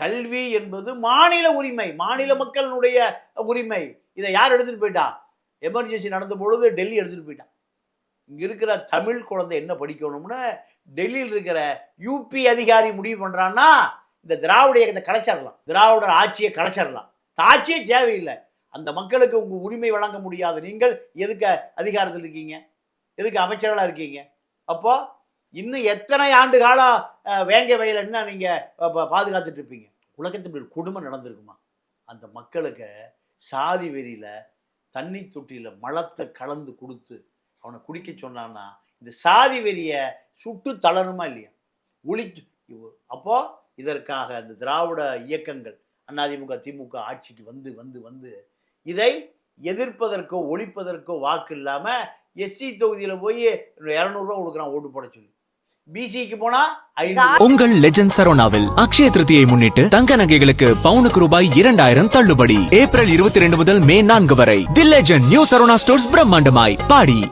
கல்வி என்பது மாநில உரிமை, மாநில மக்களுடைய உரிமை. இதை யார் எடுத்துட்டு போயிட்டா? எமர்ஜென்சி நடந்த பொழுது டெல்லி எடுத்துட்டு போயிட்டான். இங்க இருக்கிற தமிழ் குழந்தை என்ன படிக்கணும்னு டெல்லியில் இருக்கிற யூபி அதிகாரி முடிவு பண்றான்னா, இந்த திராவிட இயக்கத்தை கலைச்சிடலாம், திராவிடர் ஆட்சியை கலைச்சிடலாம். ஆட்சியே தேவையில்லை. அந்த மக்களுக்கு உங்க உரிமை வழங்க முடியாது. நீங்கள் எதுக்கு அதிகாரத்தில் இருக்கீங்க? எதுக்கு அமைச்சர்களா இருக்கீங்க? அப்போ இன்னும் எத்தனை ஆண்டு காலம் வேங்க வயல என்ன நீங்க பாதுகாத்துட்டு இருப்பீங்க? உலகத்தில் ஒரு கொடுமை நடந்திருக்குமா? அந்த மக்களுக்கு சாதி வெறியில தண்ணி தொட்டியில மலத்தை கலந்து கொடுத்து அவனை குடிக்க சொன்னான்னா, இந்த சாதி வெறிய சுட்டு தள்ளணுமா இல்லையா? அப்போ இதற்காக இந்த திராவிட இயக்கங்கள் அதிமுக திமுக ஆட்சிக்கு வந்து வந்து வந்து இதை எதிர்ப்பதற்கோ ஒழிப்பதற்கோ வாக்கு இல்லாம எஸ்சி தொகுதியில போய் 200 ரூபா கொடுக்குறான் ஓட்டு போட சொல்லி. பிசிக்கு போனா 500. உங்கள் லெஜண்ட் சரோனாவில் அக்ஷய திருதியை முன்னிட்டு தங்க நகைகளுக்கு பவுனுக்கு ரூபாய் 2000 தள்ளுபடி. ஏப்ரல் 22 முதல் மே 4 வரை. தி லெஜண்ட் நியூ சரோனா ஸ்டோர்ஸ் பிரம்மாண்டமாய் பாடி.